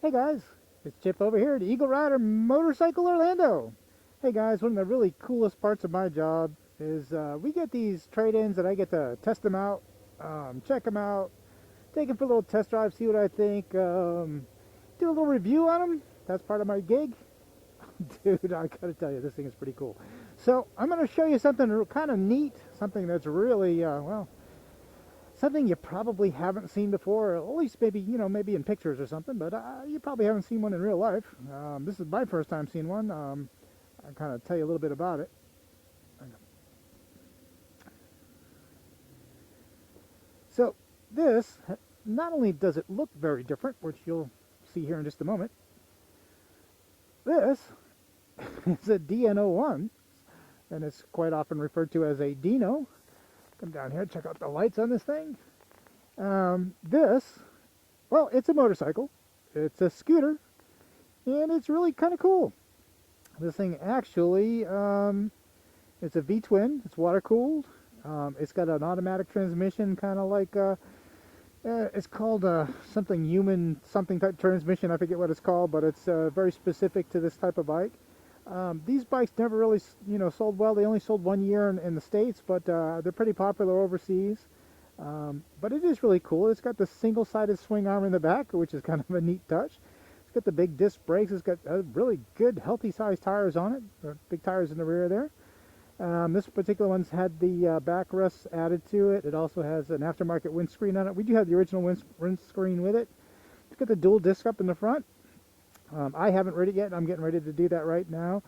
Hey guys, it's Chip over here at Eaglerider Motorcycle Orlando. Hey guys, one of the really coolest parts of my job is we get these trade-ins that I get to test them out, check them out, take them for a little test drive, see what I think, do a little review on them. That's part of my gig. Dude, I gotta tell you, this thing is pretty cool. So I'm going to show you something kind of neat, something that's really, something you probably haven't seen before, or at least maybe, maybe in pictures or something, but you probably haven't seen one in real life. This is my first time seeing one. I'll kind of tell you a little bit about it. So this, not only does it look very different, which you'll see here in just a moment, this is a DN-01, and it's quite often referred to as a Dino. Come down here, check out the lights on this thing. Well, it's a motorcycle, it's a scooter, and it's really kind of cool. This thing actually, it's a V-twin, it's water cooled, it's got an automatic transmission, kind of like, it's called something human, something type transmission, I forget what it's called, but it's very specific to this type of bike. These bikes never really, sold well. They only sold 1 year in the States, but they're pretty popular overseas. But it is really cool. It's got the single-sided swing arm in the back, which is kind of a neat touch. It's got the big disc brakes. It's got really good, healthy-sized tires on it. Big tires in the rear there. This particular one's had the backrests added to it. It also has an aftermarket windscreen on it. We do have the original windscreen with it. It's got the dual disc up in the front. I haven't ridden it yet. I'm getting ready to do that right now.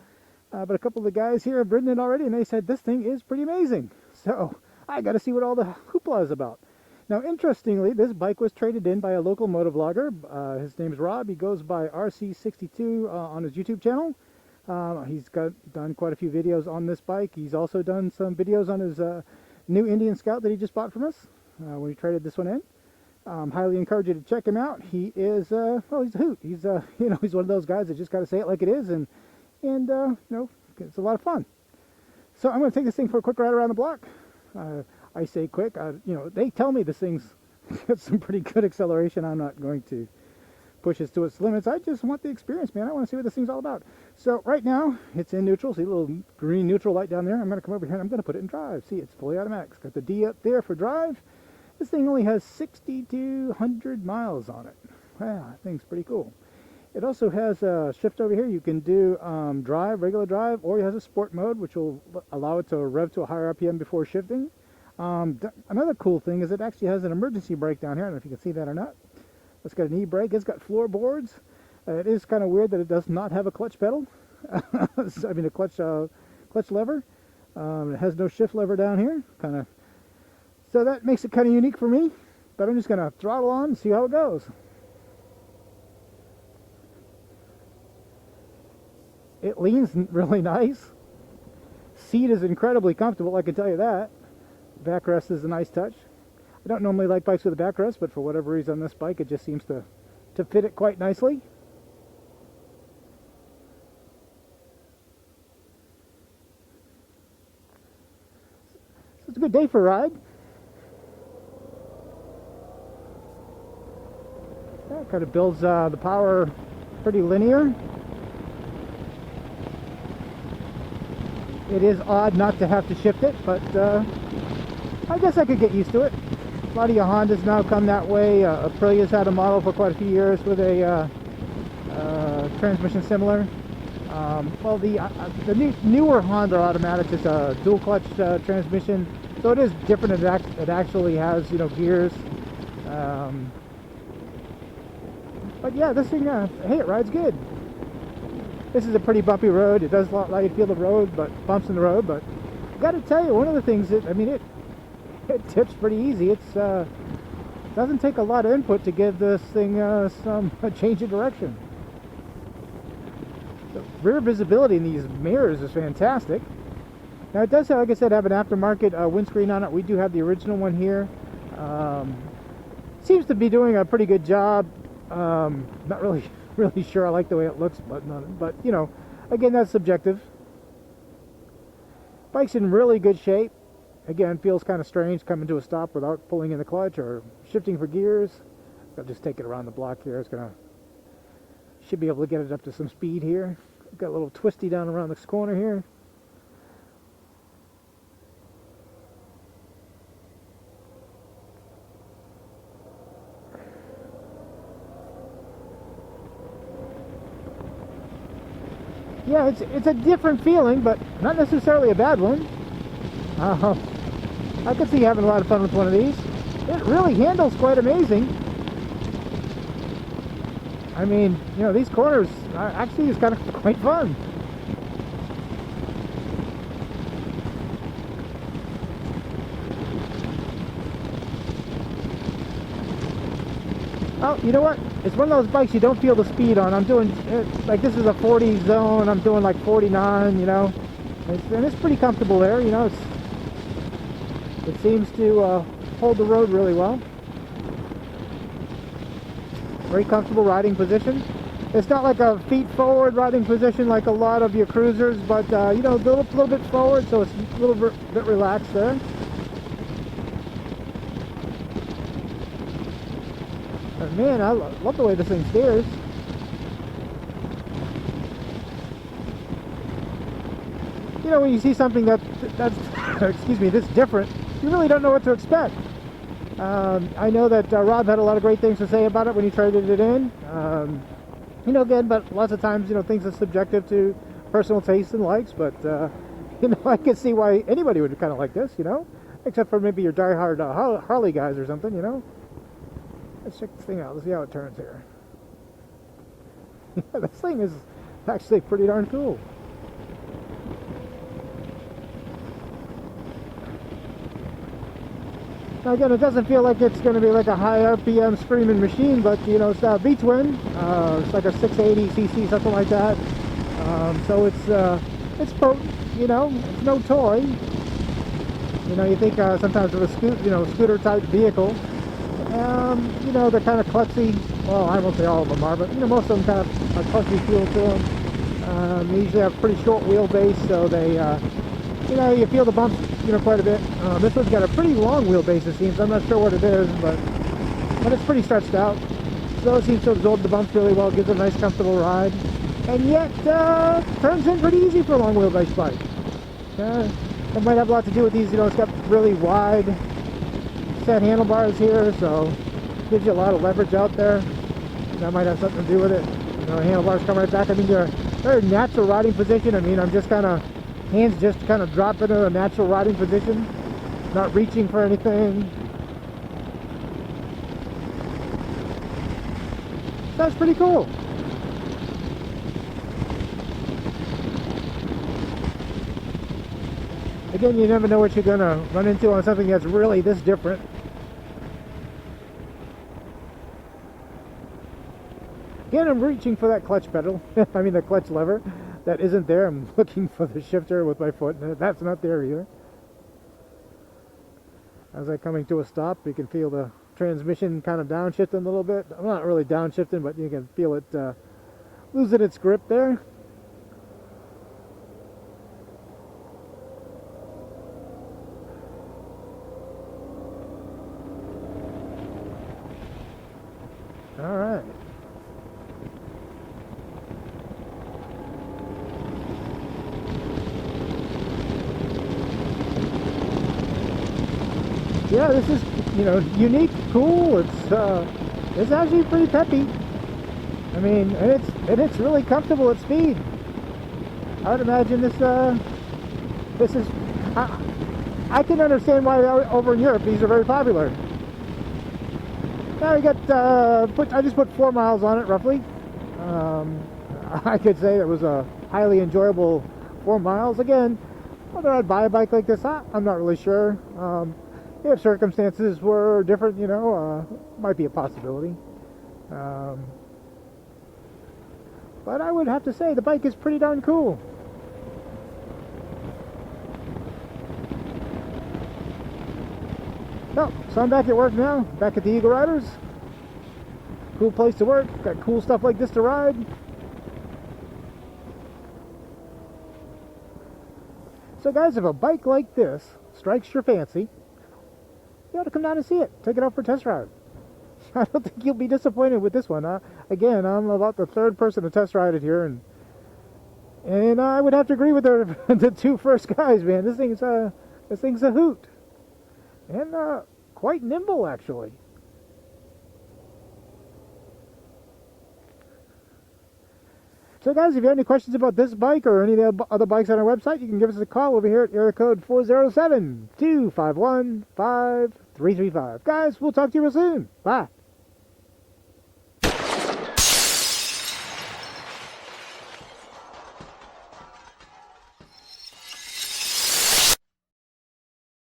But a couple of the guys here have ridden it already, and they said this thing is pretty amazing. So I got to see what all the hoopla is about. Now, interestingly, this bike was traded in by a local motovlogger. His name's Rob. He goes by RC62 on his YouTube channel. He's done quite a few videos on this bike. He's also done some videos on his new Indian Scout that he just bought from us when he traded this one in. Highly encourage you to check him out. He is, well, he's a hoot. He's, he's one of those guys that just got to say it like it is, and it's a lot of fun. So I'm going to take this thing for a quick ride around the block. I say quick, they tell me this thing's got some pretty good acceleration. I'm not going to push it to its limits. I just want the experience, man. I want to see what this thing's all about. So right now, it's in neutral. See a little green neutral light down there? I'm going to come over here and I'm going to put it in drive. See, it's fully automatic. It's got the D up there for drive. This thing only has 6,200 miles on it. Wow, that thing's pretty cool. It also has a shift over here. You can do drive, regular drive, or it has a sport mode, which will allow it to rev to a higher RPM before shifting. Another cool thing is it actually has an emergency brake down here. I don't know if you can see that or not. It's got an e-brake. It's got floorboards. It is kind of weird that it does not have a clutch pedal. I mean, a clutch lever. It has no shift lever down here. So that makes it kind of unique for me, but I'm just going to throttle on and see how it goes. It leans really nice. Seat is incredibly comfortable, I can tell you that. Backrest is a nice touch. I don't normally like bikes with a backrest, but for whatever reason on this bike, it just seems to fit it quite nicely. So it's a good day for a ride. That kind of builds the power pretty linear. It is odd not to have to shift it, but I guess I could get used to it. A lot of your Hondas now come that way. Aprilia's had a model for quite a few years with a transmission similar. Well, the newer Honda automatics is a dual clutch transmission, so it is different. It actually has gears. But yeah, this thing, hey, it rides good. This is a pretty bumpy road. It does allow you to feel the road, but bumps in the road. But I got to tell you, one of the things that, it tips pretty easy. It's doesn't take a lot of input to give this thing a change of direction. The rear visibility in these mirrors is fantastic. Now it does, like I said, have an aftermarket windscreen on it. We do have the original one here. Seems to be doing a pretty good job. Not really sure I like the way it looks, but again, that's subjective. Bike's in really good shape. Again, feels kind of strange coming to a stop without pulling in the clutch or shifting for gears. I'll just take it around the block here. It's gonna Should be able to get it up to some speed here. Got a little twisty down around this corner here. Yeah, it's a different feeling, but not necessarily a bad one. I could see having a lot of fun with one of these. It really handles quite amazing. I mean, you know, these corners actually is kind of quite fun. Oh, you know what? It's one of those bikes you don't feel the speed on. I'm doing, like, this is a 40 zone. I'm doing like 49, you know. And it's pretty comfortable there, you know. It seems to hold the road really well. Very comfortable riding position. It's not like a feet forward riding position like a lot of your cruisers, but you know, a little bit forward, so it's a little bit relaxed there. But man, I love the way this thing steers. You know, when you see something that's excuse me, this different, you really don't know what to expect. I know that Rob had a lot of great things to say about it when he traded it in. You know, again, but lots of times, you know, things are subjective to personal tastes and likes, but, you know, I can see why anybody would kind of like this, you know, except for maybe your diehard Harley guys or something, you know. Let's check this thing out. Let's see how it turns here. Yeah, this thing is actually pretty darn cool. Now again, it doesn't feel like it's going to be like a high RPM screaming machine, but you know, it's a V-twin. It's like a 680cc, something like that. So it's potent. You know, it's no toy. You know, you think sometimes of a scooter type vehicle. You know, they're kind of klutzy. Well, I won't say all of them are, but you know, most of them kind of a klutzy feel to them. They usually have pretty short wheelbase, so they, you know, you feel the bumps, you know, quite a bit. This one's got a pretty long wheelbase, it seems. I'm not sure what it is, but it's pretty stretched out. So it seems to absorb the bumps really well, gives it a nice, comfortable ride, and yet turns in pretty easy for a long wheelbase bike. It might have a lot to do with these. You know, it's got really wide set handlebars here, so it gives you a lot of leverage out there. That might have something to do with it. You know, handlebars come right back. I mean, you're a very natural riding position. I mean, I'm just kind of, hands just kind of drop into a natural riding position, not reaching for anything. That's pretty cool. Again, you never know what you're going to run into on something that's really this different. Again, I'm reaching for that clutch pedal. I mean the clutch lever. That isn't there. I'm looking for the shifter with my foot, and that's not there either. As I'm coming to a stop, you can feel the transmission kind of downshifting a little bit. I'm not really downshifting, but you can feel it losing its grip there. All right. Yeah, this is, you know, unique, cool. It's actually pretty peppy. I mean, and it's really comfortable at speed. I would imagine this is. I can understand why over in Europe these are very popular. Now we got I just put 4 miles on it roughly. I could say it was a highly enjoyable 4 miles. Again, whether I'd buy a bike like this, I'm not really sure. If circumstances were different, you know, might be a possibility. But I would have to say the bike is pretty darn cool. Well, so I'm back at work now, back at the Eagleriders. Cool place to work, got cool stuff like this to ride. So guys, if a bike like this strikes your fancy, you ought to come down and see it. Take it out for a test ride. I don't think you'll be disappointed with this one. Again, I'm about the third person to test ride it here, and I would have to agree with the two first guys, man. This thing's a hoot, and quite nimble actually. So guys, if you have any questions about this bike or any of the other bikes on our website, you can give us a call over here at area code 407-251-5335. Guys, we'll talk to you real soon. Bye.